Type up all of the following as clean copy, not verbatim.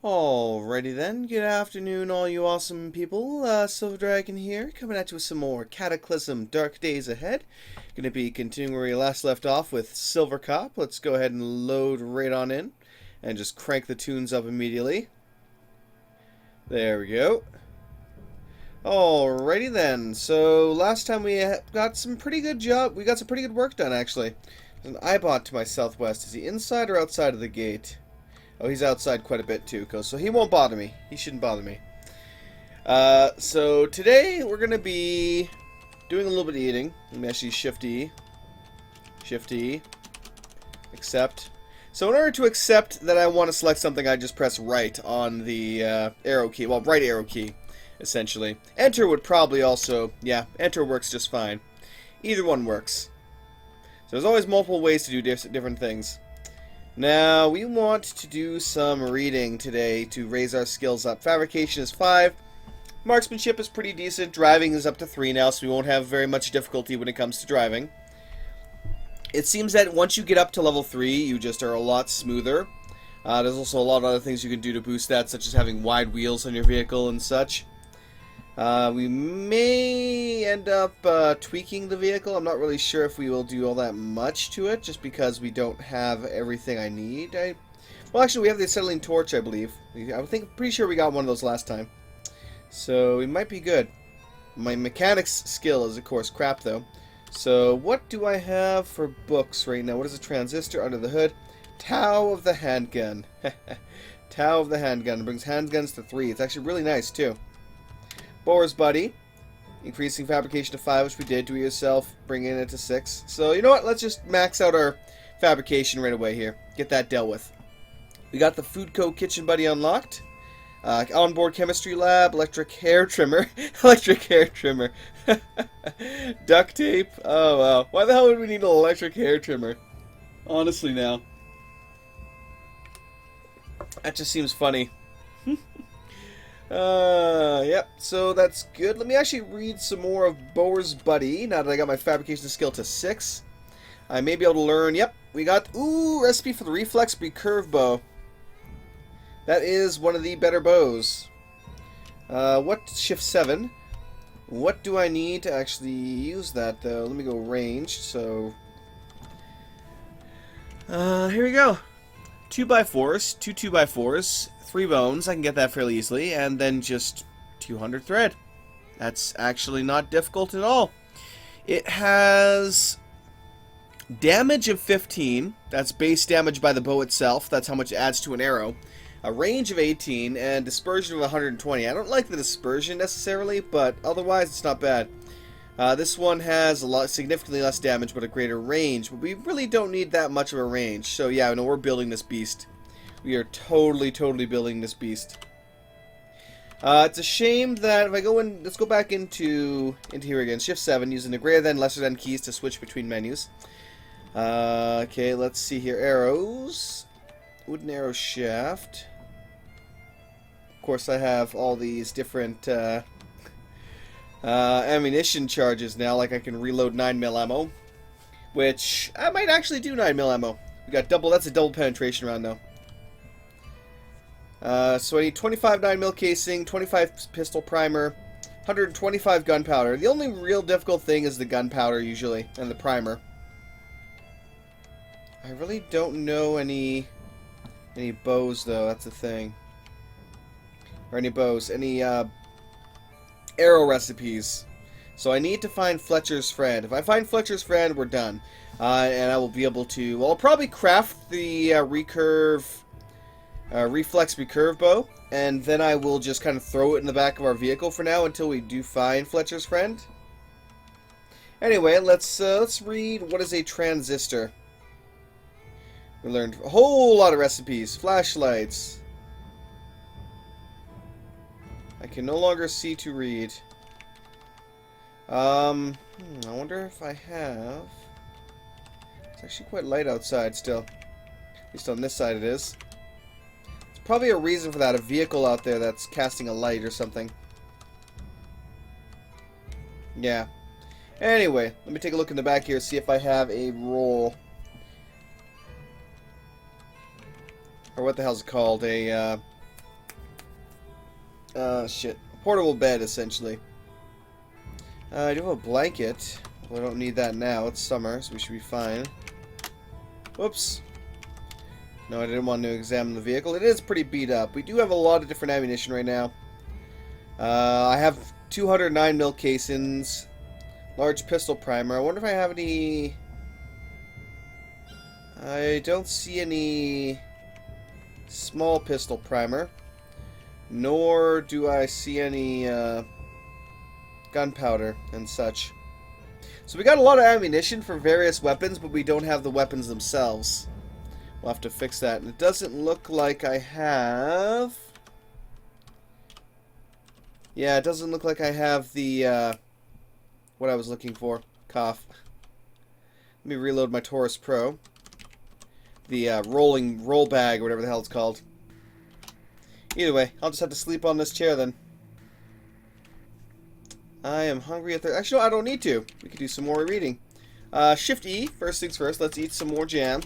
Alrighty then, good afternoon all you awesome people, Silver Dragon here, coming at you with some more Cataclysm Dark Days Ahead. Gonna be continuing where we last left off with Silver Cop. Let's go ahead and load right on in, and just crank the tunes up immediately. There we go. Alrighty then, so last time we got some pretty good work done actually. There's an iBot to my southwest. Is he inside or outside of the gate? Oh, he's outside quite a bit too, so he won't bother me. He shouldn't bother me. So today we're going to be doing a little bit of eating. Let me actually Shift E. Shift E. Accept. So in order to accept that I want to select something, I just press right on the arrow key. Well, right arrow key, essentially. Enter would probably also, yeah, enter works just fine. Either one works. So there's always multiple ways to do different things. Now, we want to do some reading today to raise our skills up. Fabrication is 5. Marksmanship is pretty decent. Driving is up to 3 now, so we won't have very much difficulty when it comes to driving. It seems that once you get up to level 3, you just are a lot smoother. There's also a lot of other things you can do to boost that, such as having wide wheels on your vehicle and such. We may end up tweaking the vehicle. I'm not really sure if we will do all that much to it, just because we don't have everything I need. Well, actually, we have the acetylene torch, I believe. Pretty sure we got one of those last time. So, we might be good. My mechanics skill is, of course, crap, though. So, what do I have for books right now? What is a transistor under the hood? Tau of the handgun. Tau of the handgun. It brings handguns to 3. It's actually really nice, too. Boar's Buddy, increasing fabrication to 5, which we did. Do it yourself, bringing it to 6. So, you know what? Let's just max out our fabrication right away here. Get that dealt with. We got the Food Co. Kitchen Buddy unlocked. Onboard Chemistry Lab, electric hair trimmer. Electric hair trimmer. Duct tape. Oh, wow. Why the hell would we need an electric hair trimmer? Honestly, now. That just seems funny. Yep, so that's good. Let me actually read some more of Boar's Buddy, now that I got my fabrication skill to 6. I may be able to learn, yep, we got, recipe for the reflex recurve bow. That is one of the better bows. Shift 7. What do I need to actually use that, though? Let me go ranged, so... here we go. 2x4s, two 2x4s. 3 bones, I can get that fairly easily, and then just 200 thread. That's actually not difficult at all. It has damage of 15, that's base damage by the bow itself, that's how much it adds to an arrow. A range of 18, and dispersion of 120. I don't like the dispersion necessarily, but otherwise it's not bad. This one has significantly less damage, but a greater range, but we really don't need that much of a range, so yeah, no, we're building this beast. We are totally building this beast. It's a shame that if I go in, let's go back into here again. Shift 7, using the greater than, lesser than keys to switch between menus. Okay, let's see here. Arrows. Wooden arrow shaft. Of course, I have all these different ammunition charges now. Like I can reload 9mm ammo, which I might actually do 9mm ammo. We got double. That's a double penetration round though. So I need 25 9mm casing, 25 pistol primer, 125 gunpowder. The only real difficult thing is the gunpowder usually, and the primer. I really don't know any bows though, that's the thing. Or any bows, any arrow recipes. So I need to find Fletcher's friend. If I find Fletcher's friend, we're done. And I will be able to, well, I'll probably craft the reflex recurve bow, and then I will just kind of throw it in the back of our vehicle for now until we do find Fletcher's friend. Anyway, let's read what is a transistor. We learned a whole lot of recipes. Flashlights. I can no longer see to read. I wonder if I have. It's actually quite light outside still. At least on this side it is. Probably a reason for that, a vehicle out there that's casting a light or something. Yeah. Anyway, let me take a look in the back here, see if I have a roll. Or what the hell's it called? A Shit. Portable bed, essentially. I do have a blanket. Well, I don't need that now. It's summer, so we should be fine. Whoops. No, I didn't want to examine the vehicle. It is pretty beat up. We do have a lot of different ammunition right now. I have 209mm casings. Large pistol primer. I wonder if I have any... I don't see any small pistol primer. Nor do I see any gunpowder and such. So we got a lot of ammunition for various weapons, but we don't have the weapons themselves. We'll have to fix that. And it doesn't look like I have... Yeah, it doesn't look like I have the, what I was looking for. Cough. Let me reload my Taurus Pro. The, roll bag, or whatever the hell it's called. Either way, I'll just have to sleep on this chair then. I am hungry at the... Actually, no, I don't need to. We could do some more reading. Shift E, first things first. Let's eat some more jam.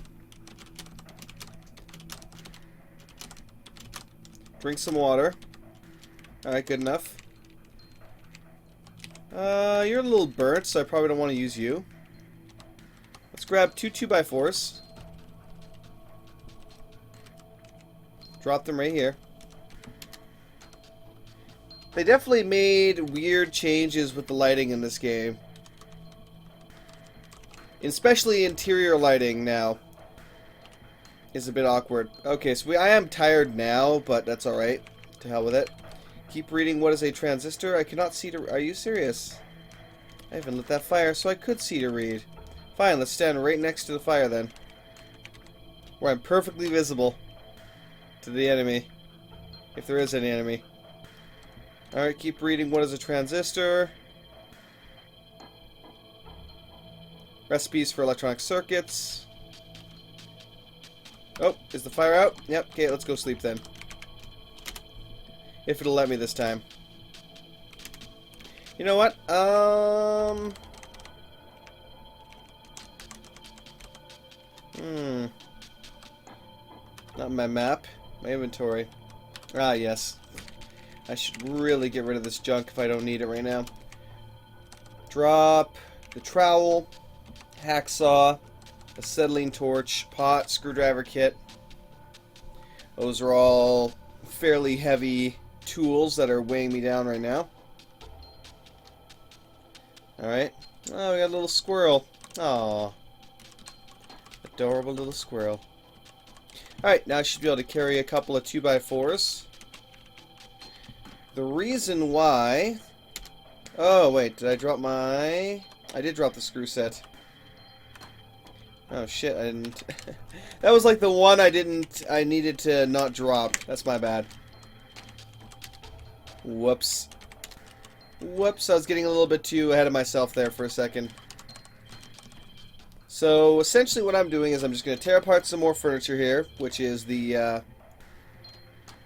Drink some water. Alright, good enough. You're a little burnt, so I probably don't want to use you. Let's grab 2 2x4s. Drop them right here. They definitely made weird changes with the lighting in this game. Especially interior lighting now is a bit awkward. Okay, so I am tired now, but that's alright. To hell with it. Keep reading. What is a transistor? I cannot see to... Are you serious? I haven't lit that fire, so I could see to read. Fine, let's stand right next to the fire then. Where I'm perfectly visible to the enemy. If there is any enemy. Alright, keep reading. What is a transistor? Recipes for electronic circuits. Oh, is the fire out? Yep, okay, let's go sleep then. If it'll let me this time. You know what? Not my map. My inventory. Ah, yes. I should really get rid of this junk if I don't need it right now. Drop the trowel, hacksaw, acetylene torch, pot, screwdriver kit. Those are all fairly heavy tools that are weighing me down right now. Alright. Oh, we got a little squirrel. Aww. Adorable little squirrel. Alright, now I should be able to carry a couple of 2x4s. The reason why... Oh, wait, did I drop my... I did drop the screw set. Oh, shit, I didn't... That was like the one I needed to not drop. That's my bad. Whoops. Whoops, I was getting a little bit too ahead of myself there for a second. So, essentially what I'm doing is I'm just going to tear apart some more furniture here, which is the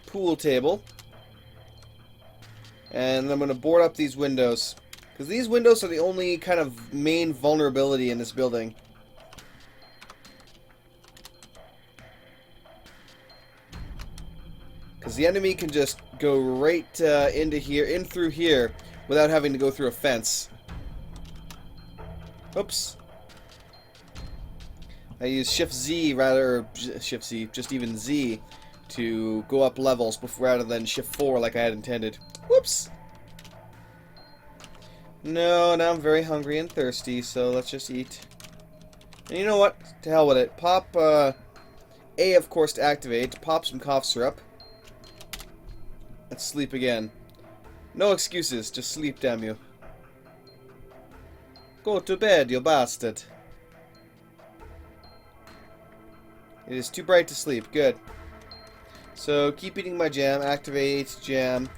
pool table. And I'm going to board up these windows. Because these windows are the only kind of main vulnerability in this building. Because the enemy can just go right into here, in through here, without having to go through a fence. Oops. I use Shift Z rather, Shift Z, just even Z, to go up levels before, rather than Shift 4 like I had intended. Whoops. No, now I'm very hungry and thirsty, so let's just eat. And you know what? To hell with it. Pop A, of course, to activate. Pop some cough syrup. Let's sleep again. No excuses, just sleep, damn you. Go to bed, you bastard. It is too bright to sleep. Good. So, keep eating my jam. Activate jam.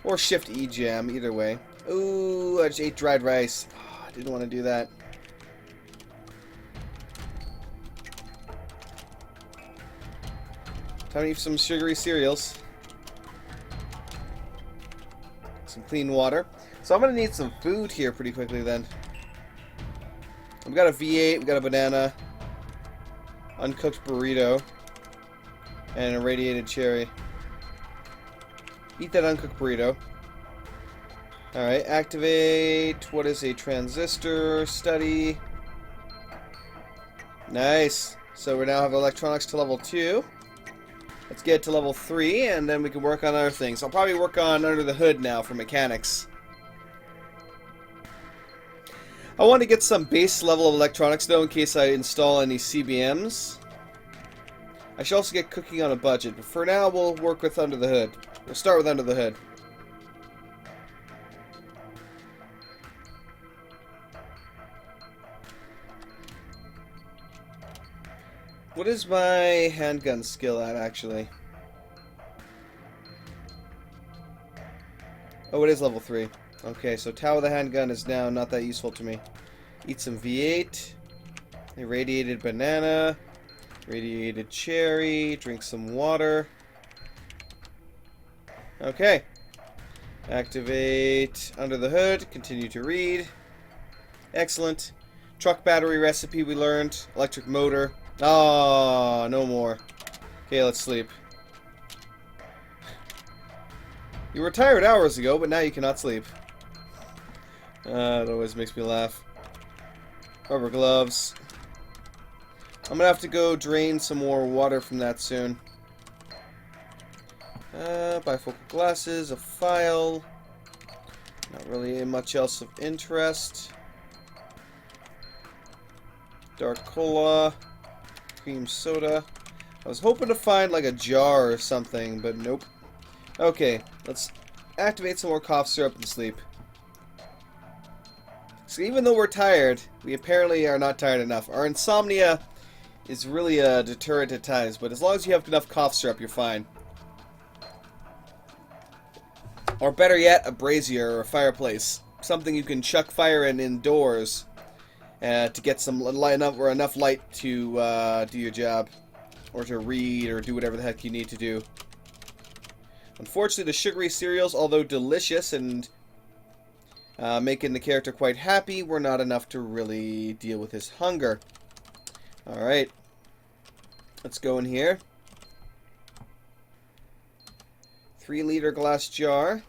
Or Shift E jam, either way. Ooh, I just ate dried rice. Oh, I didn't want to do that. Time to eat some sugary cereals. Some clean water. So I'm going to need some food here pretty quickly then. We've got a V8, we've got a banana, uncooked burrito, and a radiated cherry. Eat that uncooked burrito. Alright, activate. What is a transistor? Study. Nice. So we now have electronics to level 2. Let's get to level 3, and then we can work on other things. I'll probably work on under the hood now for mechanics. I want to get some base level of electronics, though, in case I install any CBMs. I should also get cooking on a budget, but for now we'll work with under the hood. We'll start with under the hood. What is my handgun skill at, actually? Oh, it is level 3. Okay, so Tower of the Handgun is now not that useful to me. Eat some V8. Irradiated banana. Radiated cherry. Drink some water. Okay. Activate under the hood. Continue to read. Excellent. Truck battery recipe we learned. Electric motor. Oh, no more. Okay, let's sleep. You were tired hours ago, but now you cannot sleep. It always makes me laugh. Rubber gloves. I'm gonna have to go drain some more water from that soon. Bifocal glasses, a file. Not really much else of interest. Dark cola. Cream soda. I was hoping to find like a jar or something, but nope. Okay, let's activate some more cough syrup and sleep. So even though we're tired, we apparently are not tired enough. Our insomnia is really a deterrent at times, but as long as you have enough cough syrup, you're fine. Or better yet, a brazier or a fireplace. Something you can chuck fire in indoors to get some light or enough light to do your job. Or to read or do whatever the heck you need to do. Unfortunately, the sugary cereals, although delicious and making the character quite happy, were not enough to really deal with his hunger. Alright. Let's go in here. 3-liter glass jar.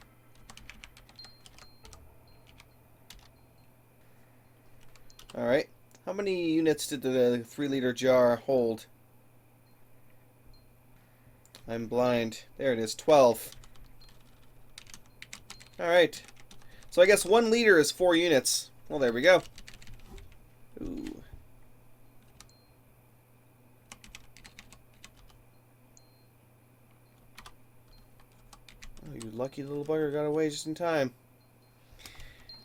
Alright. How many units did the 3-liter jar hold? I'm blind. There it is, 12. Alright. So I guess 1 liter is 4 units. Well, there we go. Ooh. Oh, you lucky little bugger got away just in time.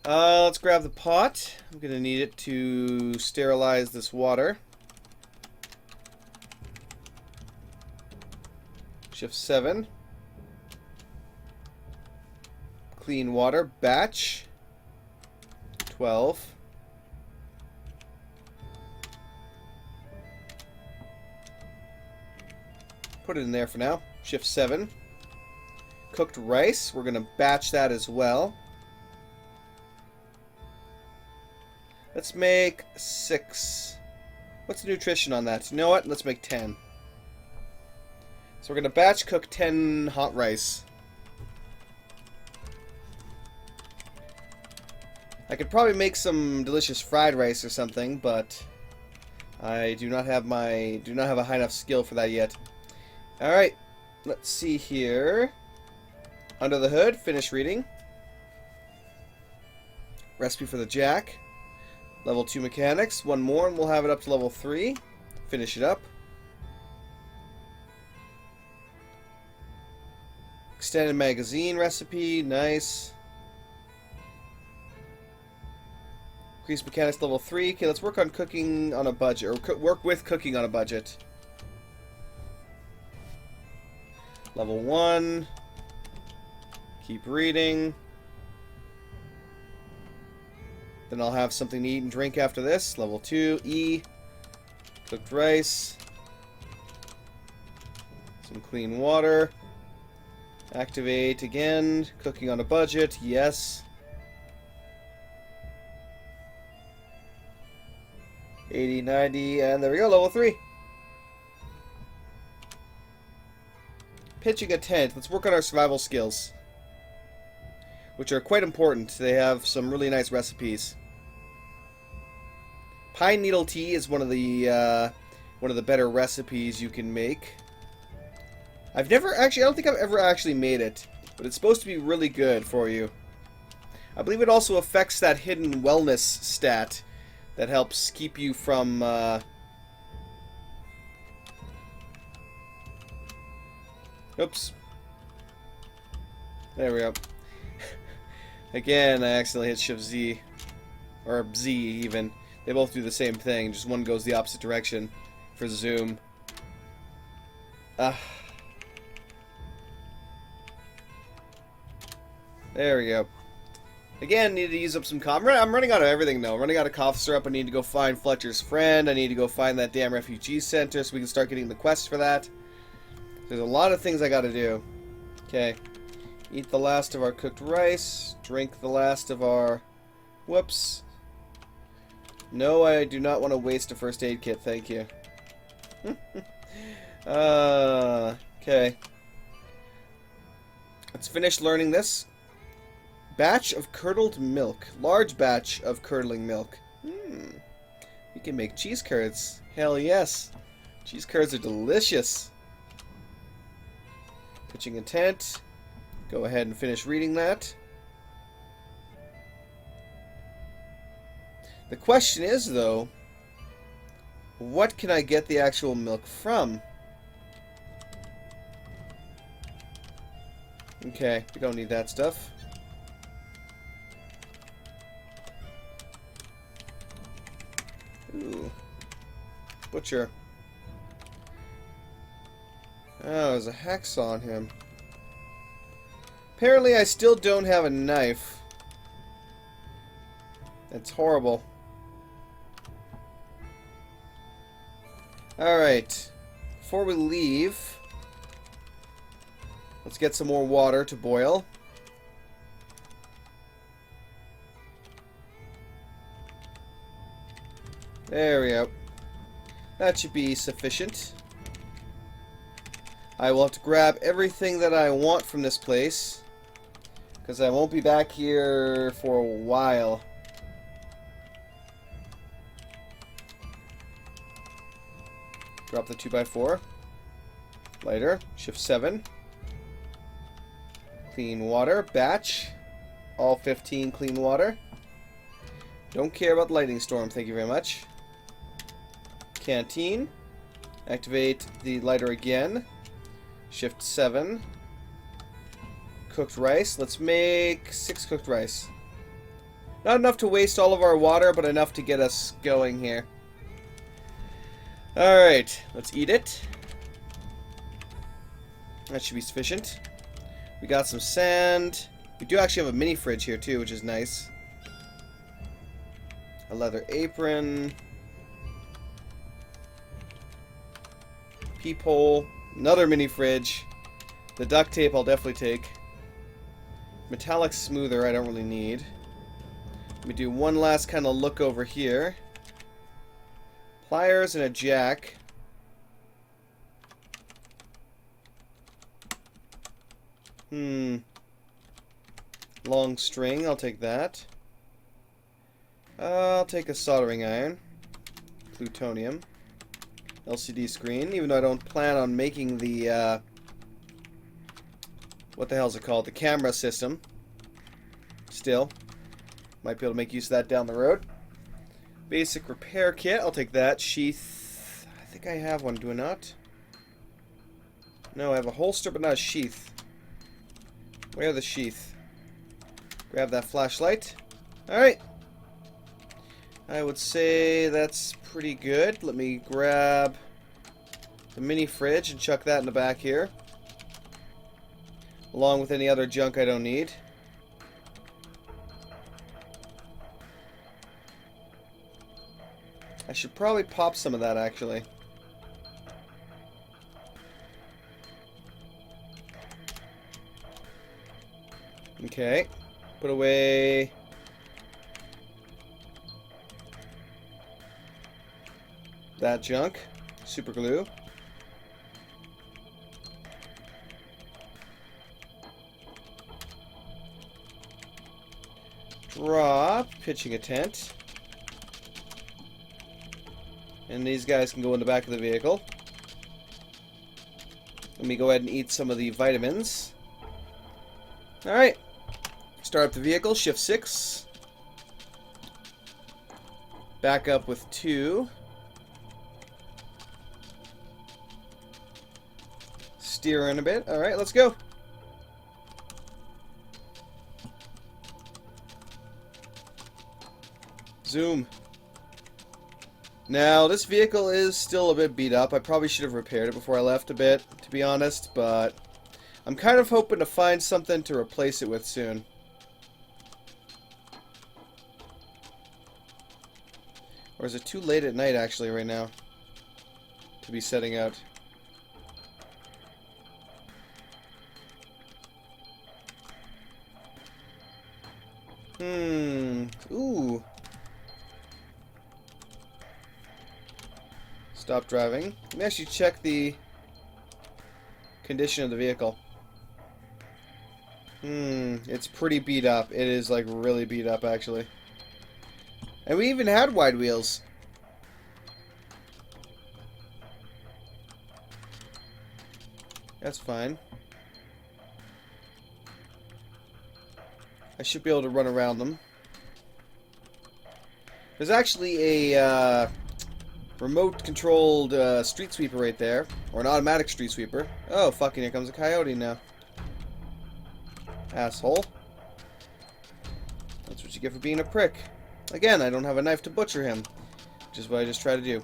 Let's grab the pot. I'm going to need it to sterilize this water. Shift 7. Clean water. Batch. 12. Put it in there for now. Shift 7. Cooked rice. We're going to batch that as well. Let's make 6. What's the nutrition on that? You know what? Let's make 10. So we're going to batch cook 10 hot rice. I could probably make some delicious fried rice or something, but I do not have a high enough skill for that yet. Alright, let's see here. Under the hood, finish reading. Recipe for the jack. Level 2 mechanics. 1 more and we'll have it up to level 3. Finish it up. Extended magazine recipe, nice. Increase mechanics level 3. Okay, let's work on cooking on a budget, or work with cooking on a budget. Level 1. Keep reading. Then I'll have something to eat and drink after this. Level 2, E. Cooked rice. Some clean water. Activate again. Cooking on a budget. Yes. 80, 90, and there we go. Level 3. Pitching a tent. Let's work on our survival skills, which are quite important. They have some really nice recipes. Pine needle tea is one of the better recipes you can make. I don't think I've ever actually made it, but it's supposed to be really good for you. I believe it also affects that hidden wellness stat that helps keep you from oops. There we go. Again, I accidentally hit Shift Z. Or Z, even. They both do the same thing, just one goes the opposite direction for zoom. There we go. Again, need to use up some cough. I'm running out of everything, though. I'm running out of cough syrup. I need to go find Fletcher's friend. I need to go find that damn refugee center so we can start getting the quest for that. There's a lot of things I gotta do. Okay. Eat the last of our cooked rice. Drink the last of our... Whoops. No, I do not want to waste a first aid kit, thank you. Okay. Let's finish learning this. Batch of curdled milk. Large batch of curdling milk. We can make cheese curds. Hell yes. Cheese curds are delicious. Pitching a tent. Go ahead and finish reading that. The question is, though, what can I get the actual milk from? Okay, we don't need that stuff. Ooh. Butcher. Oh, there's a hacksaw on him. Apparently I still don't have a knife. That's horrible. Alright. Before we leave, let's get some more water to boil. There we go. That should be sufficient. I will have to grab everything that I want from this place, because I won't be back here for a while. Drop the 2x4. Lighter. Shift 7. Clean water. Batch. All 15 clean water. Don't care about the lightning storm, thank you very much. Canteen. Activate the lighter again. Shift 7. Cooked rice. Let's make 6 cooked rice. Not enough to waste all of our water, but enough to get us going here. Alright, let's eat it. That should be sufficient. We got some sand. We do actually have a mini fridge here too, which is nice. A leather apron. Peephole. Another mini fridge. The duct tape I'll definitely take. Metallic smoother I don't really need. Let me do one last kind of look over here. Pliers and a jack. Long string, I'll take that. I'll take a soldering iron. Plutonium. LCD screen, even though I don't plan on making the, what the hell is it called? The camera system. Still. Might be able to make use of that down the road. Basic repair kit, I'll take that. Sheath. I think I have one, do I not? No, I have a holster, but not a sheath. Where are the sheath? Grab that flashlight. Alright. I would say that's pretty good. Let me grab the mini fridge and chuck that in the back here. Along with any other junk I don't need. I should probably pop some of that, actually. Okay. Put away... that junk. Super glue. Drop. Pitching a tent. And these guys can go in the back of the vehicle. Let me go ahead and eat some of the vitamins. Alright. Start up the vehicle. Shift 6. Back up with 2. Steer in a bit. Alright, let's go. Zoom. Now, this vehicle is still a bit beat up. I probably should have repaired it before I left a bit, to be honest, but I'm kind of hoping to find something to replace it with soon. Or is it too late at night, actually, right now, to be setting out? Ooh. Stop driving. Let me actually check the condition of the vehicle. It's pretty beat up. It is, like, really beat up, actually. And we even had wide wheels. That's fine. I should be able to run around them. There's actually a remote-controlled street sweeper right there. Or an automatic street sweeper. Oh, fucking here comes a coyote now. Asshole. That's what you get for being a prick. Again, I don't have a knife to butcher him. Which is what I just tried to do.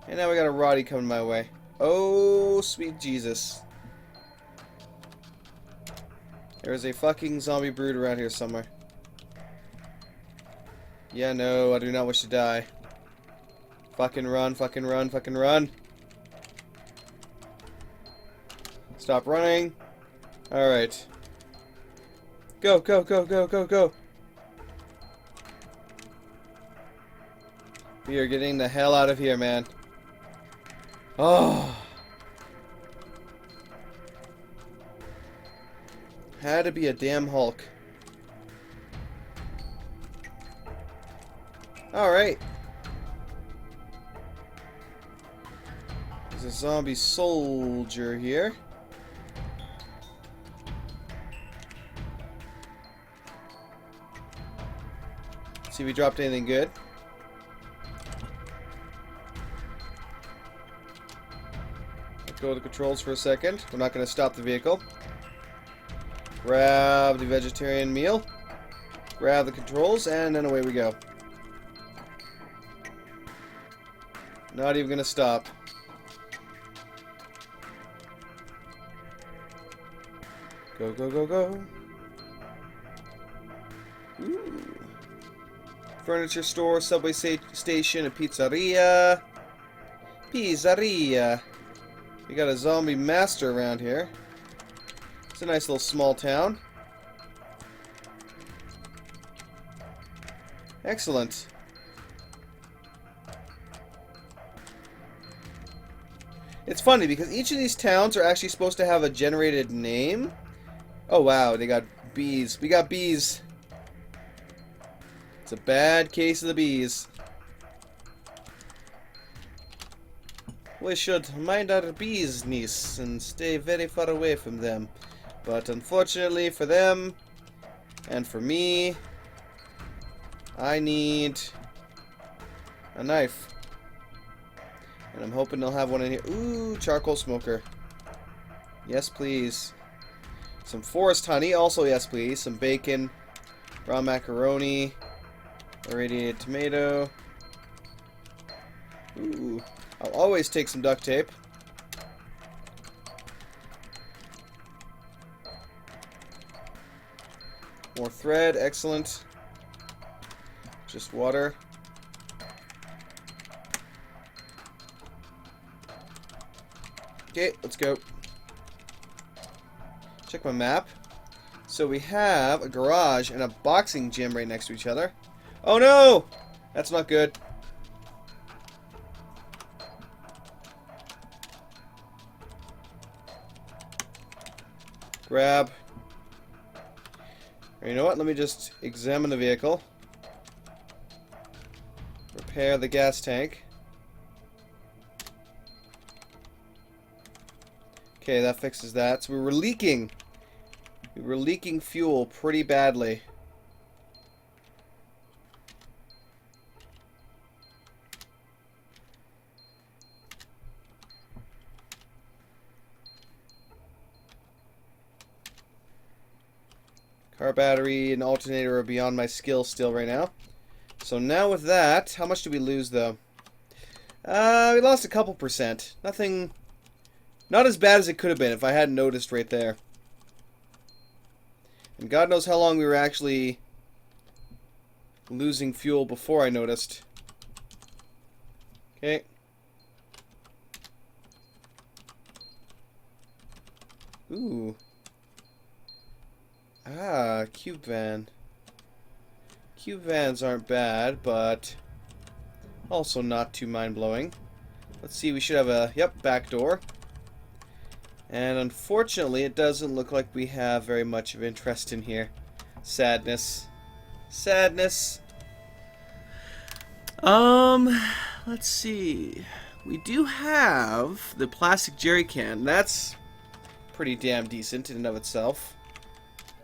And now we got a Roddy coming my way. Oh, sweet Jesus. There is a fucking zombie brood around here somewhere. Yeah, no, I do not wish to die. Fucking run, fucking run, fucking run. Stop running. Alright. Go, go, go, go, go, go. We are getting the hell out of here, man. Oh. Had to be a damn Hulk. Alright. There's a zombie soldier here. Let's see if we dropped anything good. Let go of the controls for a second. We're not going to stop the vehicle. Grab the vegetarian meal. Grab the controls, and then away we go. Not even gonna stop. Go, go, go, go. Ooh. Furniture store, subway station, a pizzeria. Pizzeria. We got a zombie master around here. It's a nice little small town. Excellent. It's funny because each of these towns are actually supposed to have a generated name. Oh wow, they got bees. We got bees. It's a bad case of the bees. We should mind our business and stay very far away from them. But unfortunately for them, and for me, I need a knife. And I'm hoping they'll have one in here. Ooh, charcoal smoker. Yes, please. Some forest honey, also yes, please. Some bacon, raw macaroni, irradiated tomato. Ooh, I'll always take some duct tape. More thread, excellent. Just water. Okay, let's go. Check my map. So we have a garage and a boxing gym right next to each other. Oh no! That's not good. Grab. You know what? Let me just examine the vehicle. repair the gas tank. Okay, that fixes that. So we were leaking. We were leaking fuel pretty badly. Car battery and alternator are beyond my skill still right now. So now with that, how much did we lose though? We lost a couple percent. Nothing, not as bad as it could have been if I hadn't noticed right there. And God knows how long we were actually losing fuel before I noticed. Okay. Ooh. Ah, cube van. Cube vans aren't bad, but also not too mind-blowing. Let's see, we should have a, yep, back door. And unfortunately, it doesn't look like we have very much of interest in here. Sadness. Sadness. Let's see. We do have the plastic jerry can. That's pretty damn decent in and of itself.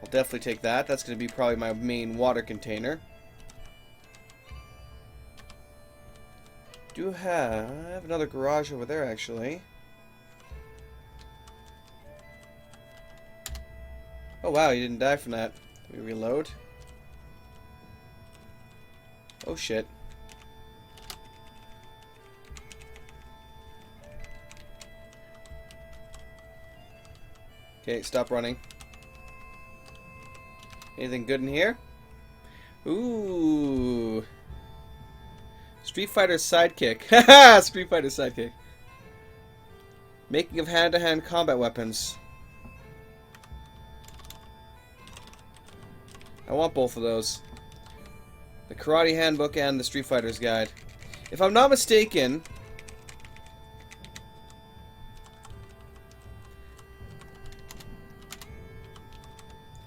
I'll definitely take that. That's going to be probably my main water container. I have another garage over there, actually. Oh, wow, you didn't die from that. Let me reload. Oh, shit. Okay, stop running. Anything good in here? Ooh. Street Fighter's sidekick. Haha! Street Fighter's sidekick. Making of hand-to-hand combat weapons. I want both of those. The Karate Handbook and the Street Fighter's Guide. If I'm not mistaken,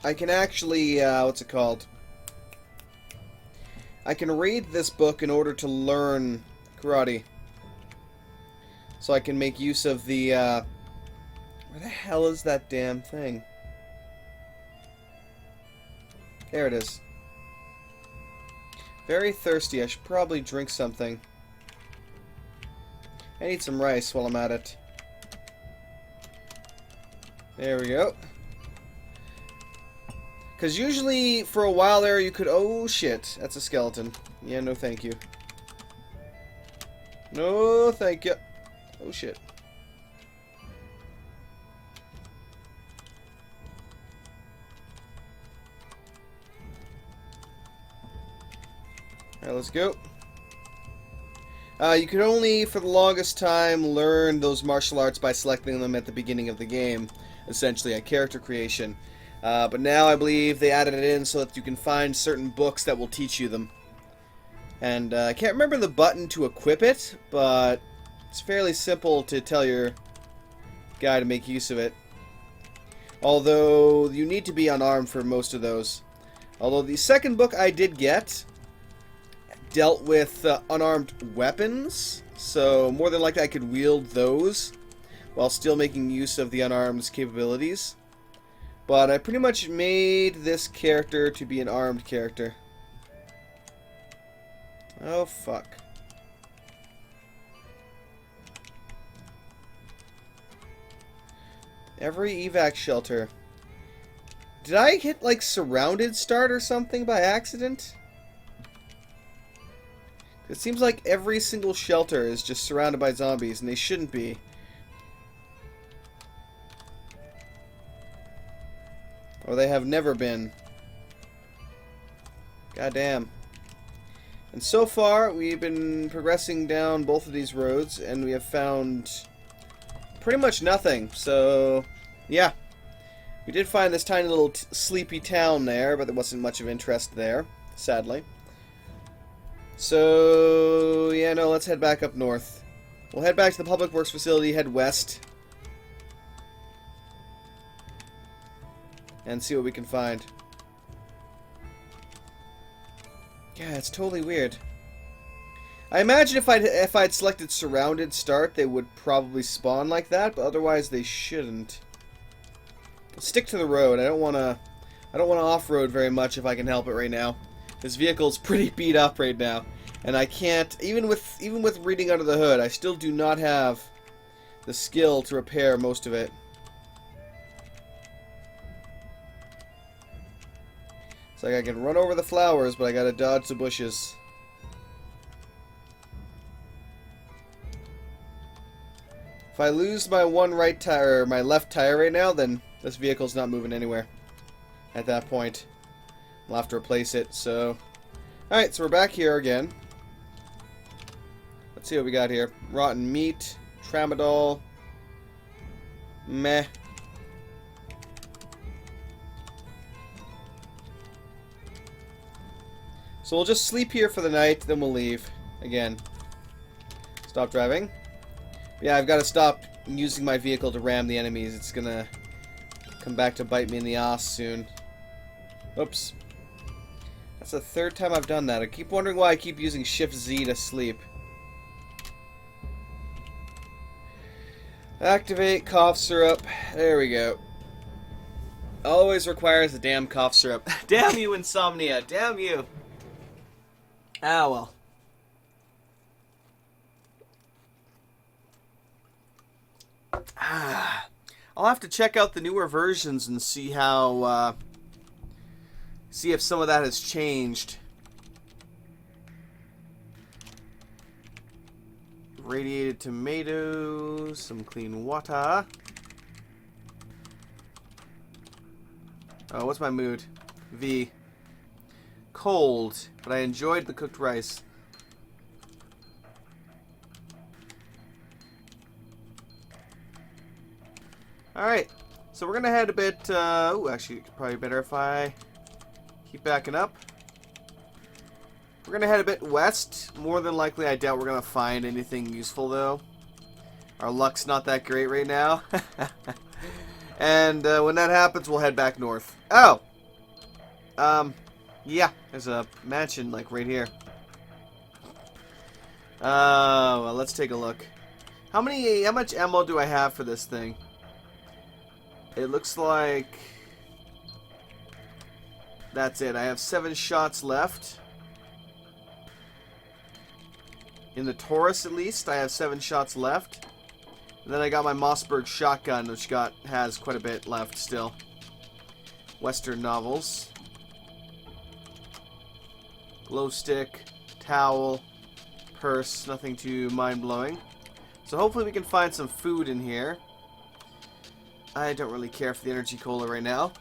I can actually, what's it called? I can read this book in order to learn karate. So I can make use of the, where the hell is that damn thing? There it is. Very thirsty. I should probably drink something. I need some rice while I'm at it. There we go. Because usually, for a while there, you could... Oh, shit. That's a skeleton. Yeah, no thank you. No thank you. Oh, shit. Alright, let's go. You could only, for the longest time, learn those martial arts by selecting them at the beginning of the game. Essentially, a character creation. But now I believe they added it in so that you can find certain books that will teach you them. And I can't remember the button to equip it, but it's fairly simple to tell your guy to make use of it. Although you need to be unarmed for most of those. Although the second book I did get dealt with unarmed weapons, so more than likely I could wield those while still making use of the unarmed capabilities. But I pretty much made this character to be an armed character. Oh, fuck. Every evac shelter. Did I hit, like, surrounded start or something by accident? It seems like every single shelter is just surrounded by zombies, and they shouldn't be. Or they have never been. Goddamn. And so far, we've been progressing down both of these roads, and we have found pretty much nothing. So, yeah. We did find this tiny little sleepy town there, but there wasn't much of interest there, sadly. So, yeah, no, let's head back up north. We'll head back to the Public Works facility, head west. And see what we can find. Yeah, it's totally weird. I imagine if I'd selected surrounded start, they would probably spawn like that, but otherwise they shouldn't. Stick to the road. I don't want to off-road very much if I can help it right now. This vehicle's pretty beat up right now, and I can't even with reading under the hood, I still do not have the skill to repair most of it. It's like I can run over the flowers, but I gotta dodge the bushes. If I lose my one right tire, or my left tire right now, then this vehicle's not moving anywhere. At that point, I'll have to replace it. So, alright, so we're back here again. Let's see what we got here. Rotten meat, tramadol, meh. So we'll just sleep here for the night, then we'll leave. Again. Stop driving. Yeah, I've got to stop using my vehicle to ram the enemies. It's gonna come back to bite me in the ass soon. Oops. That's the third time I've done that. I keep wondering why I keep using Shift Z to sleep. Activate cough syrup. There we go. Always requires the damn cough syrup. Damn you, insomnia. Damn you. Ah, well. I'll have to check out the newer versions and see how, see if some of that has changed. Radiated tomatoes, some clean water. Oh, what's my mood? V. Cold, but I enjoyed the cooked rice. Alright, so we're gonna head a bit, ooh, actually, probably better if I keep backing up. We're gonna head a bit west. More than likely, I doubt we're gonna find anything useful, though. Our luck's not that great right now. And when that happens, we'll head back north. Oh! Yeah, there's a mansion, like, right here. Well, let's take a look. How much ammo do I have for this thing? It looks like that's it. I have 7 shots left. In the Taurus, at least, I have 7 shots left. And then I got my Mossberg shotgun, which has quite a bit left still. Western novels. Glow stick, towel, purse, nothing too mind-blowing. So hopefully we can find some food in here. I don't really care for the energy cola right now.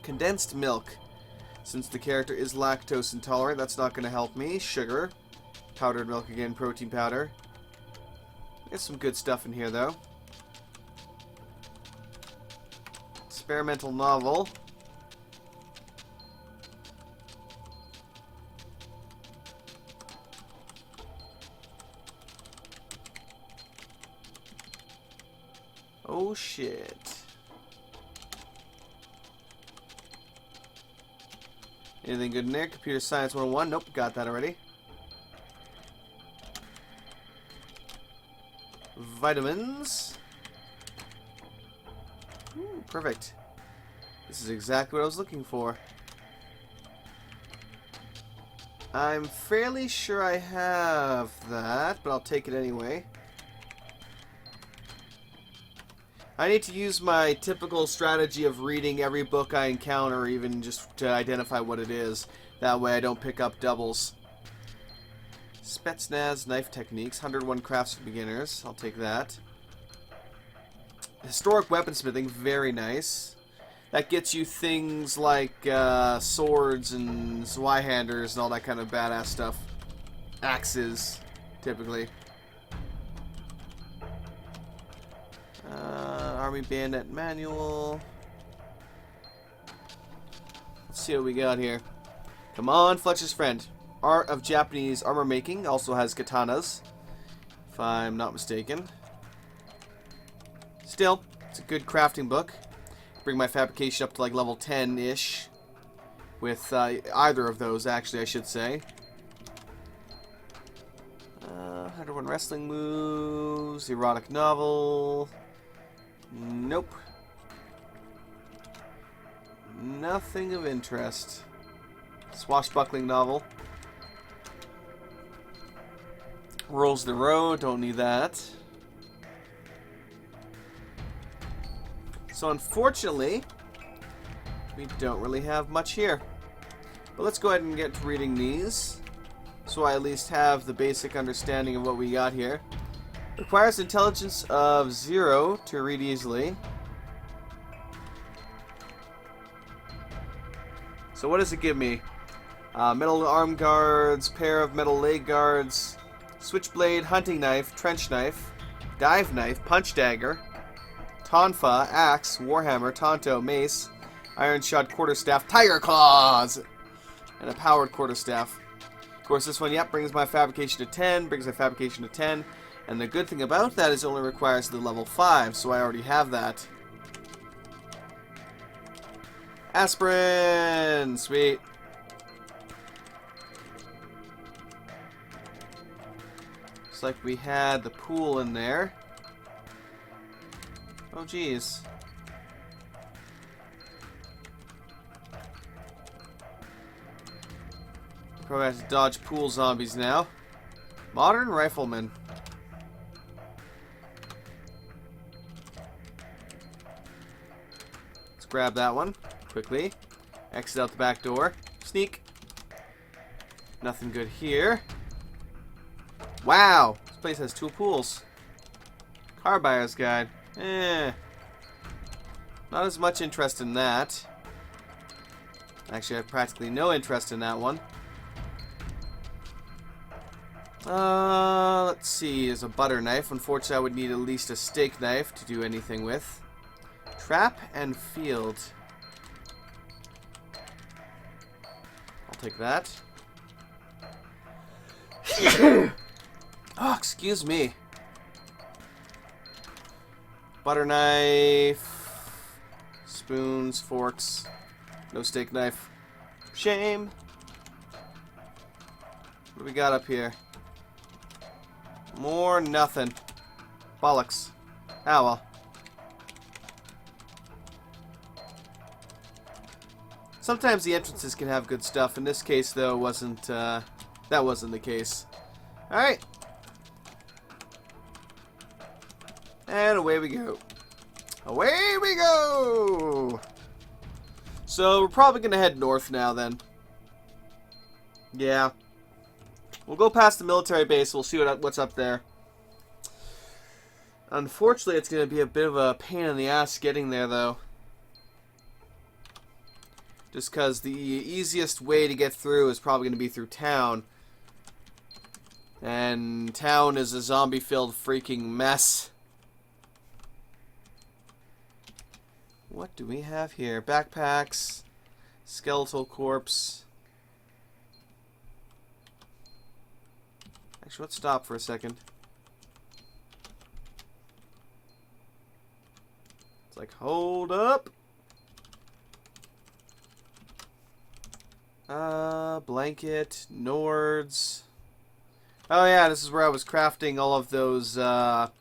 Condensed milk. Since the character is lactose intolerant, that's not going to help me. Sugar. Powdered milk again, protein powder. There's some good stuff in here, though. Experimental novel. Oh, shit. Anything good in there? Computer Science 101? Nope, got that already. Vitamins. Ooh, perfect. This is exactly what I was looking for. I'm fairly sure I have that, but I'll take it anyway. I need to use my typical strategy of reading every book I encounter, or even just to identify what it is. That way I don't pick up doubles. Spetsnaz knife techniques, 101 crafts for beginners. I'll take that. Historic weaponsmithing, very nice. That gets you things like swords and Zweihanders and all that kind of badass stuff. Axes, typically. Army Bayonet Manual. Let's see what we got here. Come on, Fletcher's Friend. Art of Japanese Armor Making. Also has katanas, if I'm not mistaken. Still, it's a good crafting book. Bring my fabrication up to like level 10-ish. With either of those, actually, I should say. 101 wrestling moves. Erotic novel. Nope. Nothing of interest. Swashbuckling novel. Rules the road. Don't need that. So unfortunately, we don't really have much here. But let's go ahead and get to reading these, so I at least have the basic understanding of what we got here. Requires intelligence of 0 to read easily. So what does it give me? Metal arm guards, pair of metal leg guards, switchblade, hunting knife, trench knife, dive knife, punch dagger, tonfa, axe, warhammer, tonto, mace, iron shot, quarterstaff, tiger claws, and a powered quarterstaff. Of course, this one, yep, brings my fabrication to 10, brings my fabrication to 10, and the good thing about that is it only requires the level 5, so I already have that. Aspirin! Sweet. Looks like we had the pool in there. Oh, geez. Probably have to dodge pool zombies now. Modern rifleman. Let's grab that one quickly. Exit out the back door. Sneak. Nothing good here. Wow! This place has 2 pools. Car buyer's guide. Not as much interest in that. Actually, I have practically no interest in that one. Let's see. There's a butter knife. Unfortunately, I would need at least a steak knife to do anything with. Trap and field. I'll take that. Oh, excuse me. Butter knife. Spoons, forks. No steak knife. Shame. What do we got up here? More nothing. Bollocks. Ah, well. Sometimes the entrances can have good stuff. In this case, though, that wasn't the case. Alright. And away we go. Away we go! So, we're probably going to head north now, then. Yeah. We'll go past the military base. We'll see what's up there. Unfortunately, it's going to be a bit of a pain in the ass getting there, though. Just because the easiest way to get through is probably going to be through town. And town is a zombie-filled freaking mess. What do we have here? Backpacks. Skeletal corpse. Actually, let's stop for a second. It's like, hold up. Blanket, Nords. Oh yeah, this is where I was crafting all of those, Also,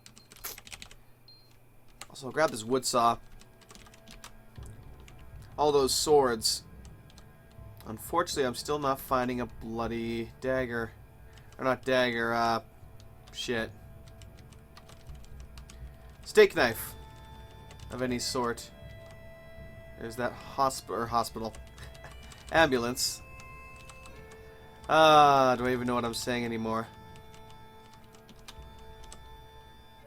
I'll grab this wood saw. All those swords. Unfortunately, I'm still not finding a bloody dagger. Or not dagger, shit. Steak knife. Of any sort. There's that hospital. Ambulance. Do I even know what I'm saying anymore?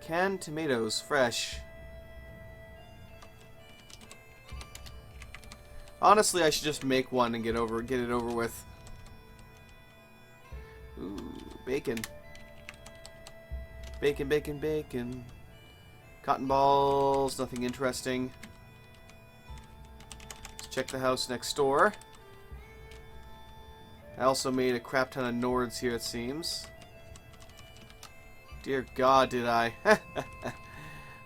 Canned tomatoes, fresh. Honestly, I should just make one and get it over with. Ooh, bacon. Bacon, bacon, bacon. Cotton balls, nothing interesting. Let's check the house next door. I also made a crap ton of Nords here, it seems. Dear God, did I?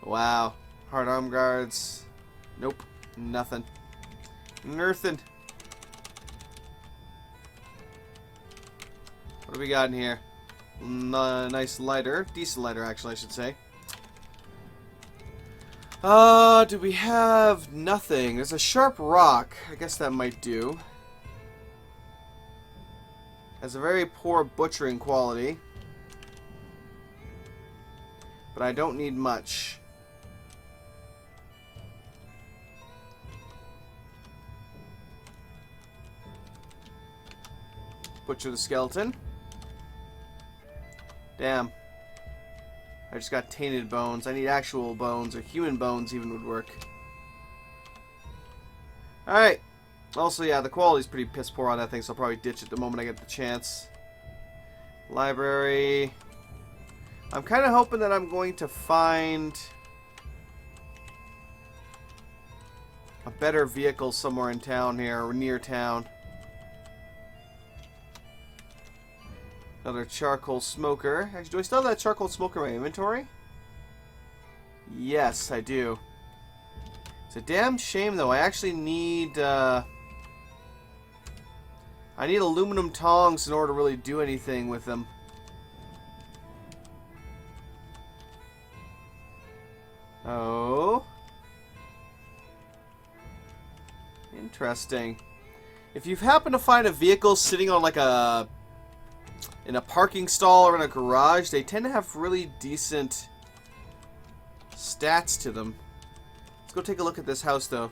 Wow. Hard arm guards. Nope. Nothing. Nothing. What do we got in here? Nice lighter. Decent lighter, actually, I should say. Do we have nothing? There's a sharp rock. I guess that might do. Has a very poor butchering quality. But I don't need much. Butcher the skeleton. Damn. I just got tainted bones. I need actual bones, or human bones even would work. Alright. Also, yeah, the quality's pretty piss poor on that thing, so I'll probably ditch it the moment I get the chance. Library. I'm kind of hoping that I'm going to find a better vehicle somewhere in town here, or near town. Another charcoal smoker. Actually, do I still have that charcoal smoker in my inventory? Yes, I do. It's a damn shame, though. I actually need, I need aluminum tongs in order to really do anything with them. Oh. Interesting. If you happen to find a vehicle sitting on like in a parking stall or in a garage, they tend to have really decent stats to them. Let's go take a look at this house, though.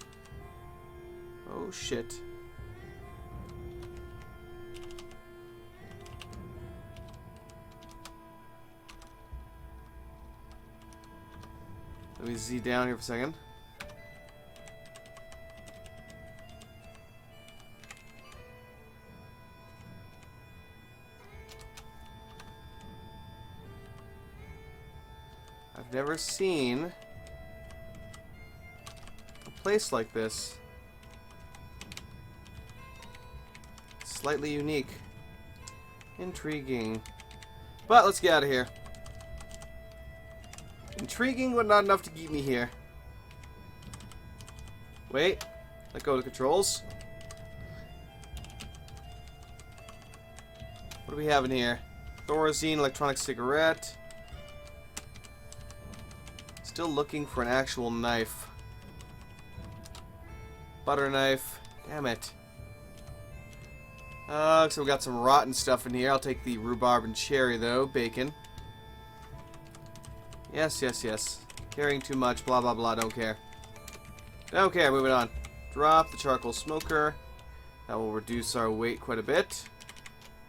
Oh, shit. Let me Z down here for a second. I've never seen a place like this. Slightly unique. Intriguing. But let's get out of here. Intriguing, but not enough to keep me here. Wait. Let go of the controls. What do we have in here? Thorazine electronic cigarette. Still looking for an actual knife. Butter knife. Damn it. So we got some rotten stuff in here. I'll take the rhubarb and cherry, though. Bacon. Yes, yes, yes. Carrying too much. Blah, blah, blah. Don't care. Don't care. Moving on. Drop the charcoal smoker. That will reduce our weight quite a bit.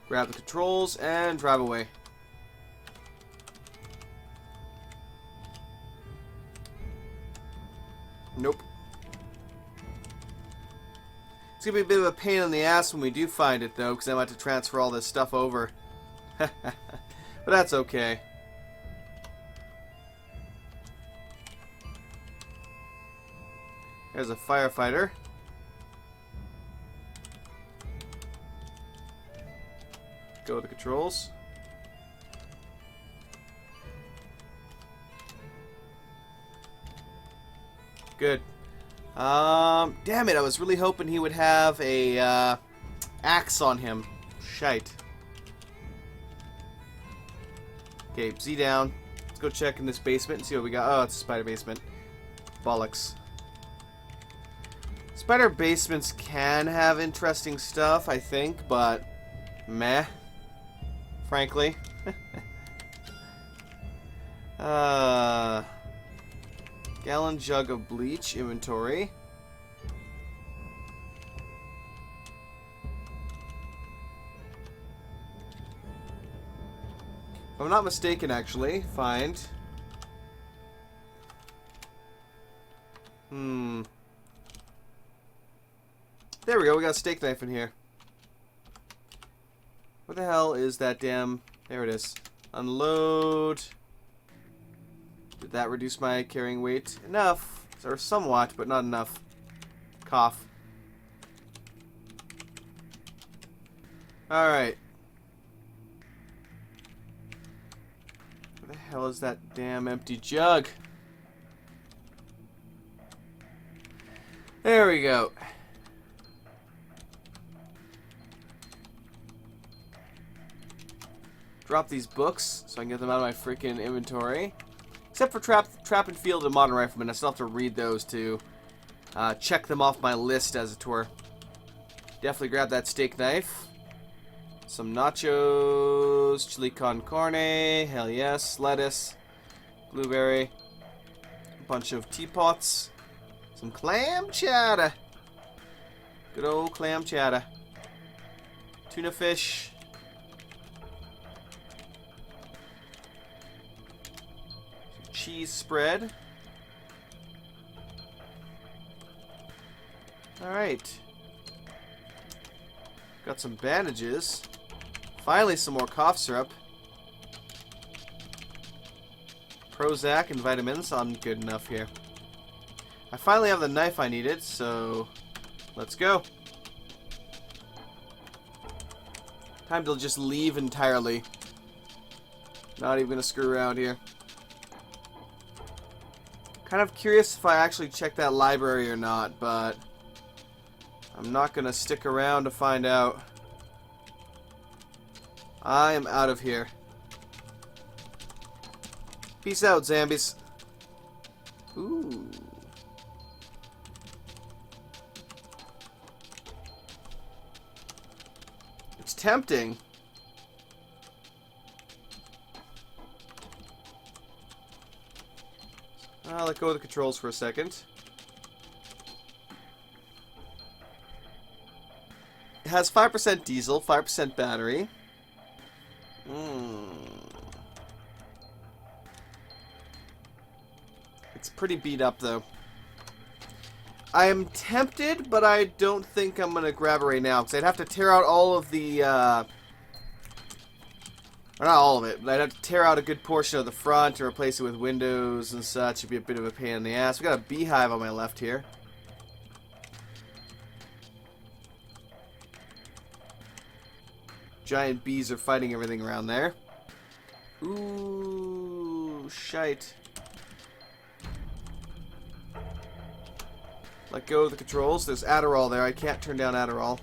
Grab the controls and drive away. Nope. It's going to be a bit of a pain in the ass when we do find it, though, because I might have to transfer all this stuff over. But that's okay. There's a firefighter. Go to the controls. Good. Damn it, I was really hoping he would have a, axe on him. Shite. Okay, Z down. Let's go check in this basement and see what we got. Oh, it's a spider basement. Bollocks. Spider basements can have interesting stuff, I think, but meh. Frankly. Gallon jug of bleach, inventory. If I'm not mistaken, actually, find. There we go, we got a steak knife in here. What the hell is that damn... There it is. Unload. Did that reduce my carrying weight? Enough. Or somewhat, but not enough. Cough. Alright. Where the hell is that damn empty jug? There we go. drop these books so I can get them out of my freaking inventory. Except for Trap and Field and Modern Rifleman. I still have to read those to check them off my list, as it were. Definitely grab that steak knife. Some nachos, chili con carne, hell yes, lettuce, blueberry, a bunch of teapots, some clam chowder. Good old clam chowder. Tuna fish. Cheese spread. Alright. Got some bandages. Finally some more cough syrup. Prozac and vitamins. I'm good enough here. I finally have the knife I needed, so let's go. Time to just leave entirely. Not even gonna screw around here. Kind of curious if I actually check that library or not, but I'm not gonna stick around to find out. I am out of here. Peace out, zombies. Ooh. It's tempting. I'll let go of the controls for a second. It has 5% diesel, 5% battery. It's pretty beat up, though. I am tempted, but I don't think I'm going to grab it right now, because I'd have to tear out all of the, or not all of it, but I'd have to tear out a good portion of the front and replace it with windows and such. It'd be a bit of a pain in the ass. We got a beehive on my left here. Giant bees are fighting everything around there. Ooh, shite. Let go of the controls. There's Adderall there. I can't turn down Adderall.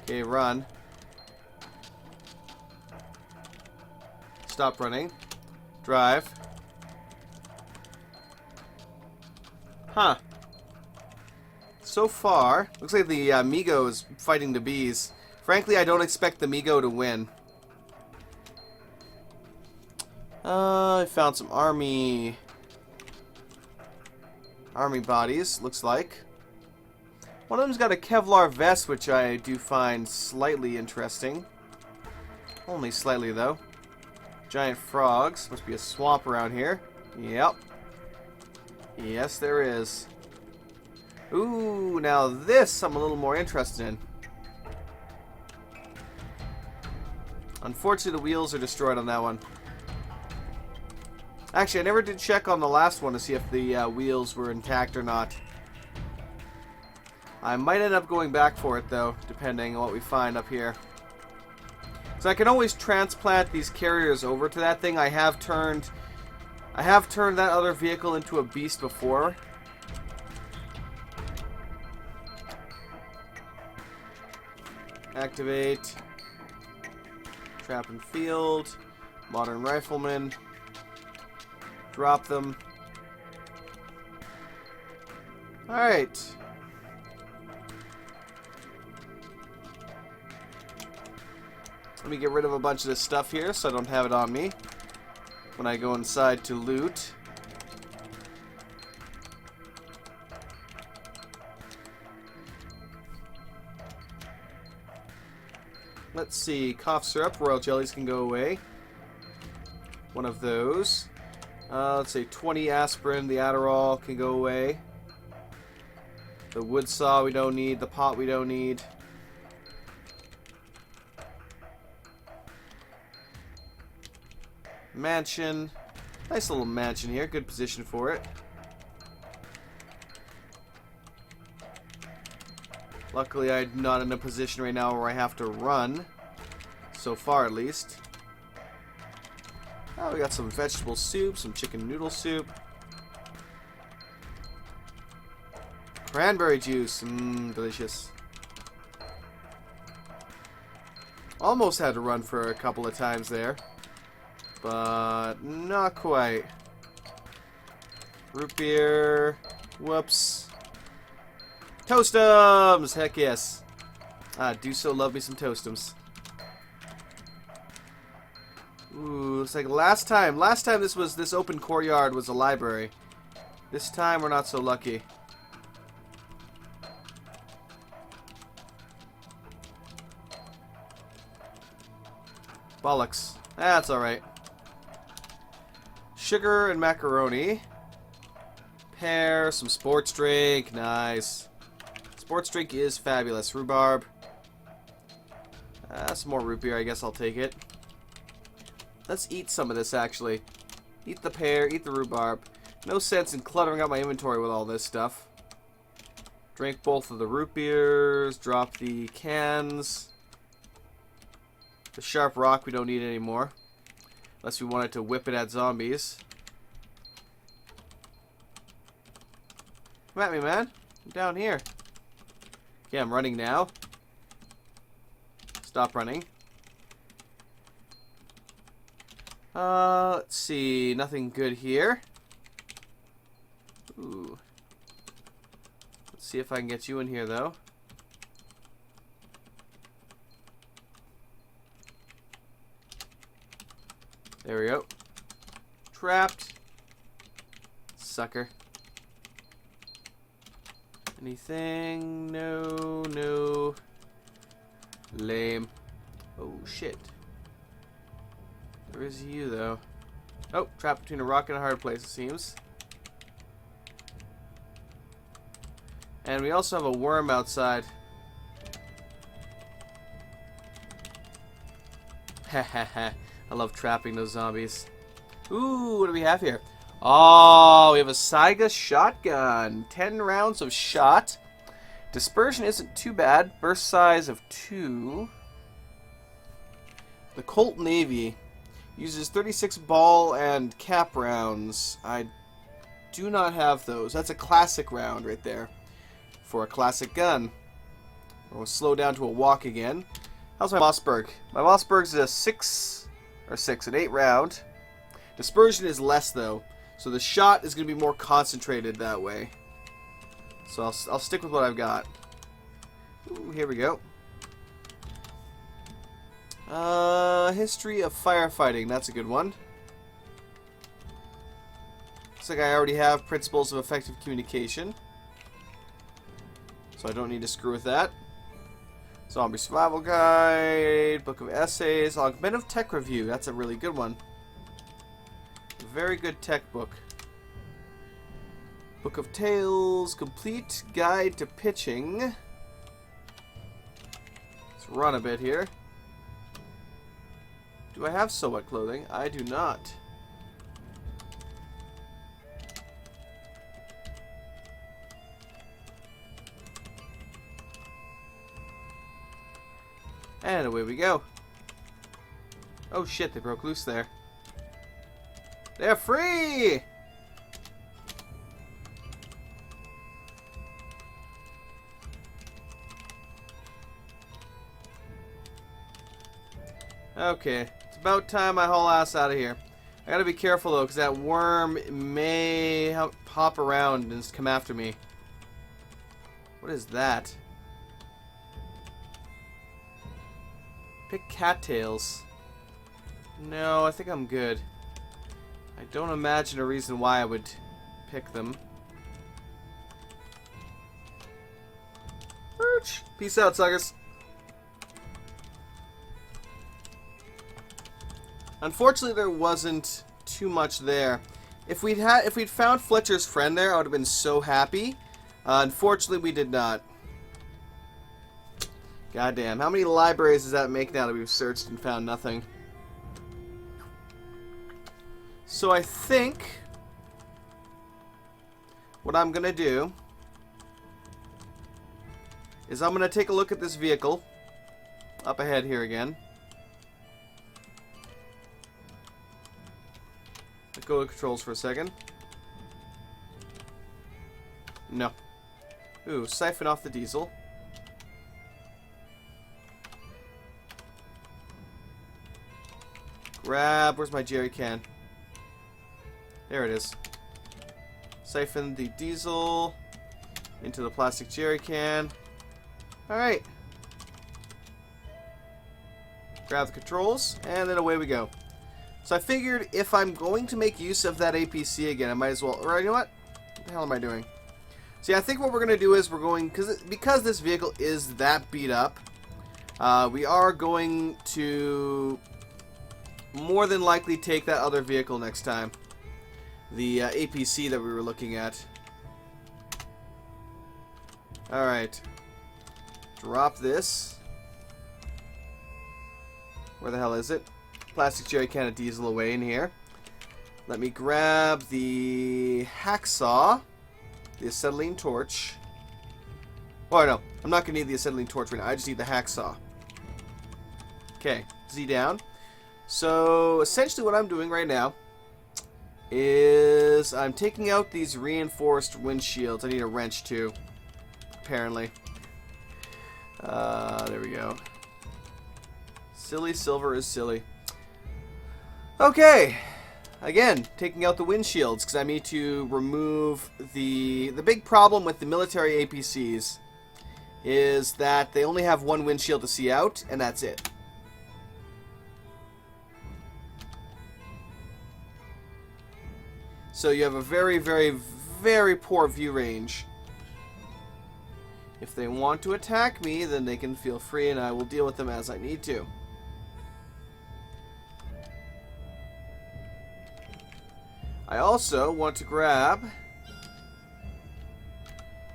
Okay, run. Stop running. Drive. Huh. So far, looks like the Migo is fighting the bees. Frankly, I don't expect the Migo to win. I found some army bodies, looks like. One of them's got a Kevlar vest, which I do find slightly interesting. Only slightly, though. Giant frogs. Must be a swamp around here. Yep. Yes, there is. Ooh, now this I'm a little more interested in. Unfortunately, the wheels are destroyed on that one. Actually, I never did check on the last one to see if the wheels were intact or not. I might end up going back for it, though, depending on what we find up here. So I can always transplant these carriers over to that thing. I have turned that other vehicle into a beast before. Activate. Trap and Field. Modern Rifleman. Drop them. Alright. Let me get rid of a bunch of this stuff here so I don't have it on me when I go inside to loot. Let's see. Cough syrup. Royal jellies can go away. One of those. Let's say 20 aspirin. The Adderall can go away. The wood saw we don't need. The pot we don't need. Mansion. Nice little mansion here. Good position for it. Luckily, I'm not in a position right now where I have to run. So far, at least. Oh, we got some vegetable soup, some chicken noodle soup. Cranberry juice. Delicious. Almost had to run for a couple of times there. But not quite. Root beer. Whoops. Toastums! Heck yes. Do so love me some Toastums. Ooh, it's like last time this open courtyard was a library. This time we're not so lucky. Bollocks. That's alright. Sugar and macaroni. Pear, some sports drink. Nice. Sports drink is fabulous. Rhubarb. Some more root beer. I guess I'll take it. Let's eat some of this, actually. Eat the pear, eat the rhubarb. No sense in cluttering up my inventory with all this stuff. Drink both of the root beers. Drop the cans. The sharp rock we don't need anymore. Unless we wanted to whip it at zombies. Come at me, man. I'm down here. Okay, I'm running now. Stop running. Let's see. Nothing good here. Ooh. Let's see if I can get you in here, though. There we go. Trapped. Sucker. Anything? No, no. Lame. Oh, shit. Where is you, though? Oh, trapped between a rock and a hard place, it seems. And we also have a worm outside. Ha ha ha. I love trapping those zombies. Ooh, what do we have here? Oh, we have a Saiga shotgun. 10 rounds of shot. Dispersion isn't too bad. Burst size of 2. The Colt Navy uses 36 ball and cap rounds. I do not have those. That's a classic round right there. For a classic gun. We'll slow down to a walk again. How's my Mossberg? My Mossberg's an 8 round. Dispersion is less though, so the shot is going to be more concentrated that way. So I'll stick with what I've got. Ooh, here we go. History of firefighting. That's a good one. Looks like I already have principles of effective communication, so I don't need to screw with that. Zombie Survival Guide, Book of Essays, Augmentive Tech Review. That's a really good one. A very good tech book. Book of Tales, Complete Guide to Pitching. Let's run a bit here. Do I have so wet clothing? I do not. And away we go. Oh shit, they broke loose there. They're free! Okay, it's about time I haul ass out of here. I gotta be careful though, because that worm may pop around and come after me. What is that? Pick cattails. No, I think I'm good. I don't imagine a reason why I would pick them. Peace out, suckers. Unfortunately, there wasn't too much there. If we'd found Fletcher's friend there, I would have been so happy. Unfortunately, we did not. Goddamn, how many libraries does that make now that we've searched and found nothing? So I think what I'm gonna do is I'm gonna take a look at this vehicle up ahead here again. Let go of the controls for a second. No. Ooh, siphon off the diesel. Grab, where's my jerry can? There it is. Siphon the diesel into the plastic jerry can. Alright. Grab the controls, and then away we go. So I figured if I'm going to make use of that APC again, I might as well... Or you know what? What the hell am I doing? See, I think what we're going to do is we're going... Because this vehicle is that beat up, we are going to more than likely take that other vehicle next time. The APC that we were looking at. Alright. Drop this. Where the hell is it? Plastic jerry can of diesel away in here. Let me grab the hacksaw. The acetylene torch. Oh, no. I'm not going to need the acetylene torch right now. I just need the hacksaw. Okay. Z down. So, essentially what I'm doing right now is I'm taking out these reinforced windshields. I need a wrench too, apparently. There we go. Silly silver is silly. Okay. Again, taking out the windshields because I need to remove the big problem with the military APCs is that they only have one windshield to see out, and that's it. So you have a very, very, very poor view range. If they want to attack me, then they can feel free and I will deal with them as I need to. I also want to grab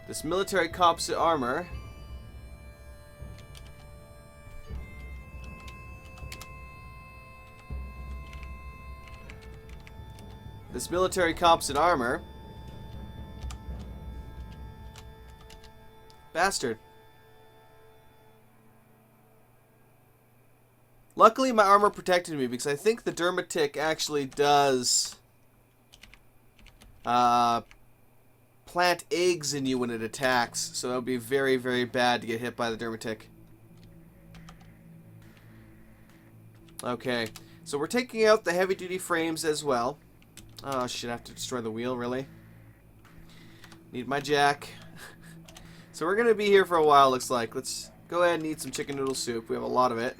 this military composite armor. This military composite armor. Bastard. Luckily, my armor protected me because I think the Dermatic actually does plant eggs in you when it attacks. So that would be very, very bad to get hit by the Dermatic. Okay. So we're taking out the heavy-duty frames as well. Oh shit, I have to destroy the wheel, really? Need my jack. So we're going to be here for a while, looks like. Let's go ahead and eat some chicken noodle soup. We have a lot of it.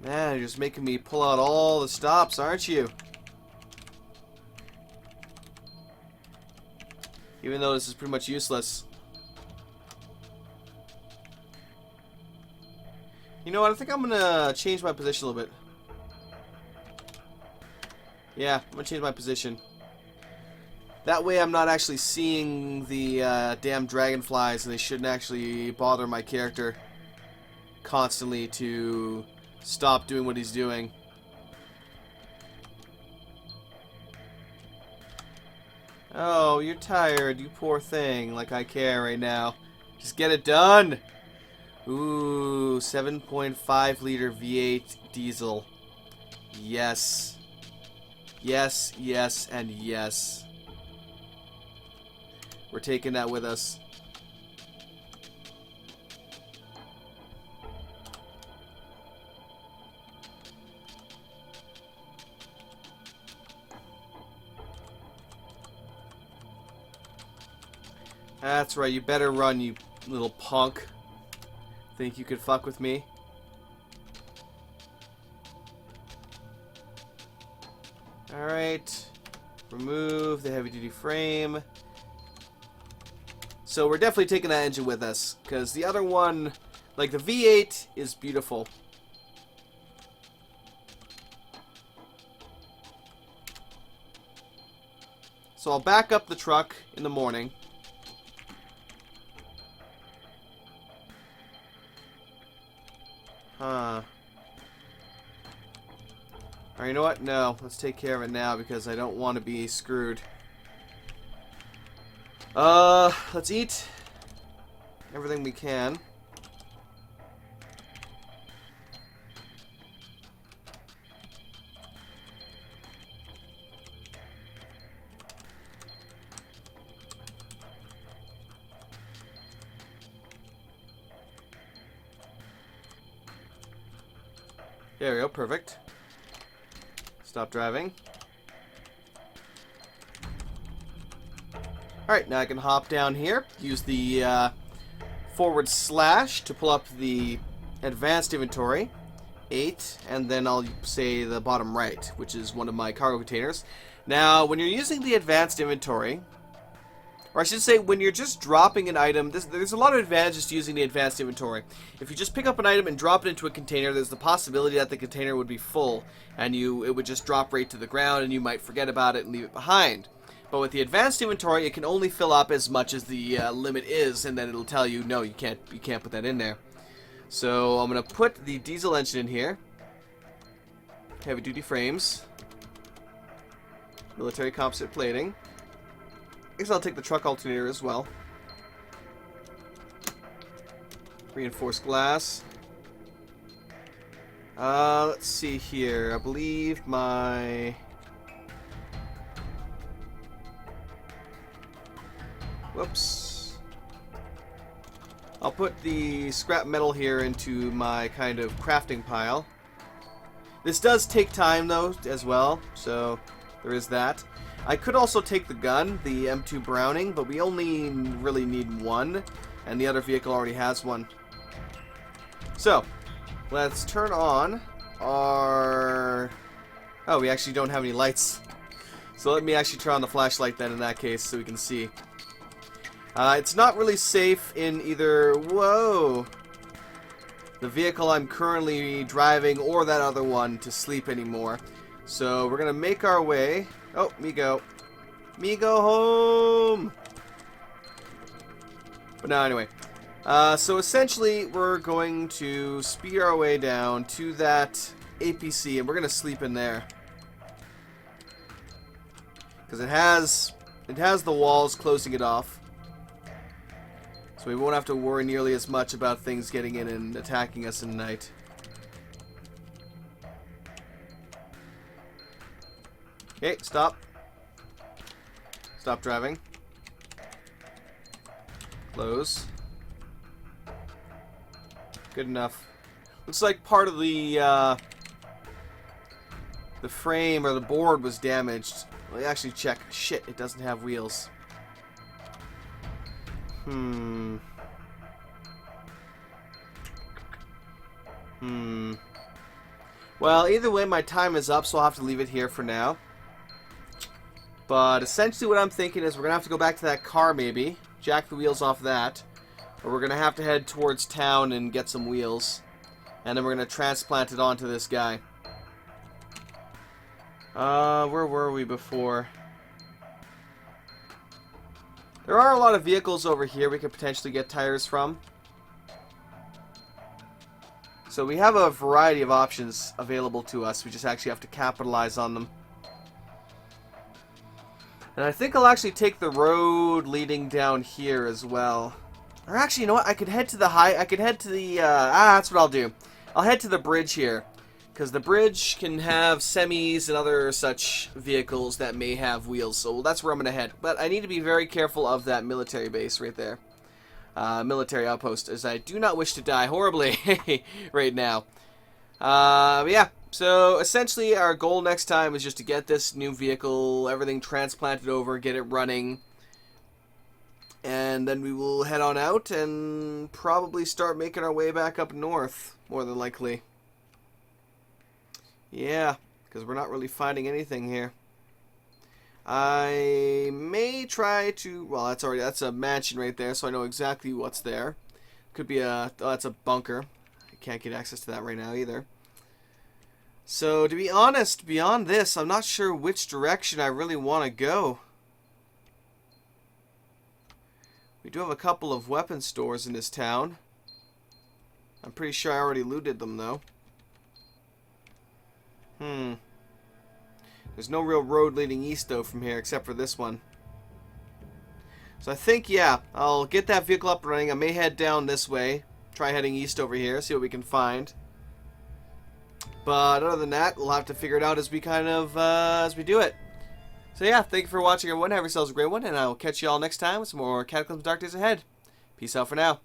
Man, you're just making me pull out all the stops, aren't you? Even though this is pretty much useless. You know what? I think I'm gonna change my position a little bit. Yeah, I'm gonna change my position. That way I'm not actually seeing the damn dragonflies and they shouldn't actually bother my character constantly to stop doing what he's doing. Oh, you're tired, you poor thing. Like I care right now. Just get it done! Ooh, 7.5 liter V8 diesel. Yes. Yes, yes, and yes. We're taking that with us. That's right, you better run, you little punk. Think you could fuck with me? Alright. Remove the heavy-duty frame. So we're definitely taking that engine with us. Because the other one, like the V8, is beautiful. So I'll back up the truck in the morning. Huh. Alright, you know what? No, let's take care of it now because I don't want to be screwed. Let's eat everything we can. There we go, perfect. Stop driving. Alright, now I can hop down here, use the forward slash to pull up the advanced inventory, 8, and then I'll say the bottom right, which is one of my cargo containers. Now, when you're using the advanced inventory, or I should say, when you're just dropping an item, there's a lot of advantages to using the advanced inventory. If you just pick up an item and drop it into a container, there's the possibility that the container would be full, and it would just drop right to the ground, and you might forget about it and leave it behind. But with the advanced inventory, it can only fill up as much as the limit is, and then it'll tell you, no, you can't put that in there. So I'm going to put the diesel engine in here. Heavy duty frames. Military composite plating. I guess I'll take the truck alternator as well. Reinforced glass. Let's see here. I believe my... Whoops. I'll put the scrap metal here into my kind of crafting pile. This does take time though as well, so there is that. I could also take the gun, the M2 Browning, but we only really need one, and the other vehicle already has one. So, let's turn on our... Oh, we actually don't have any lights. So let me actually turn on the flashlight then in that case so we can see. It's not really safe in either... Whoa! The vehicle I'm currently driving or that other one to sleep anymore. So we're going to make our way... Oh, me go. Me go home! But no, anyway. So essentially, we're going to speed our way down to that APC, and we're going to sleep in there. Because it has the walls closing it off. So we won't have to worry nearly as much about things getting in and attacking us in the night. Okay, stop. Stop driving. Close. Good enough. Looks like part of the frame or the board was damaged. Let me actually check. Shit, it doesn't have wheels. Well, either way, my time is up, so I'll have to leave it here for now. But essentially what I'm thinking is we're going to have to go back to that car maybe, jack the wheels off that, or we're going to have to head towards town and get some wheels, and then we're going to transplant it onto this guy. Where were we before? There are a lot of vehicles over here we could potentially get tires from. So we have a variety of options available to us, we just actually have to capitalize on them. And I think I'll actually take the road leading down here as well. Or actually, you know what? I could head to the that's what I'll do. I'll head to the bridge here. Because the bridge can have semis and other such vehicles that may have wheels. So that's where I'm going to head. But I need to be very careful of that military base right there. Military outpost, as I do not wish to die horribly right now. But yeah. So, essentially, our goal next time is just to get this new vehicle, everything transplanted over, get it running. And then we will head on out and probably start making our way back up north, more than likely. Yeah, because we're not really finding anything here. I may try to... Well, that's a mansion right there, so I know exactly what's there. Could be a... Oh, that's a bunker. I can't get access to that right now either. So, to be honest, beyond this, I'm not sure which direction I really want to go. We do have a couple of weapon stores in this town. I'm pretty sure I already looted them, though. There's no real road leading east, though, from here, except for this one. So I think, yeah, I'll get that vehicle up and running. I may head down this way. Try heading east over here, see what we can find. But other than that, we'll have to figure it out as we as we do it. So yeah, thank you for watching everyone. Have yourselves a great one, and I will catch you all next time with some more Cataclysm Dark Days ahead. Peace out for now.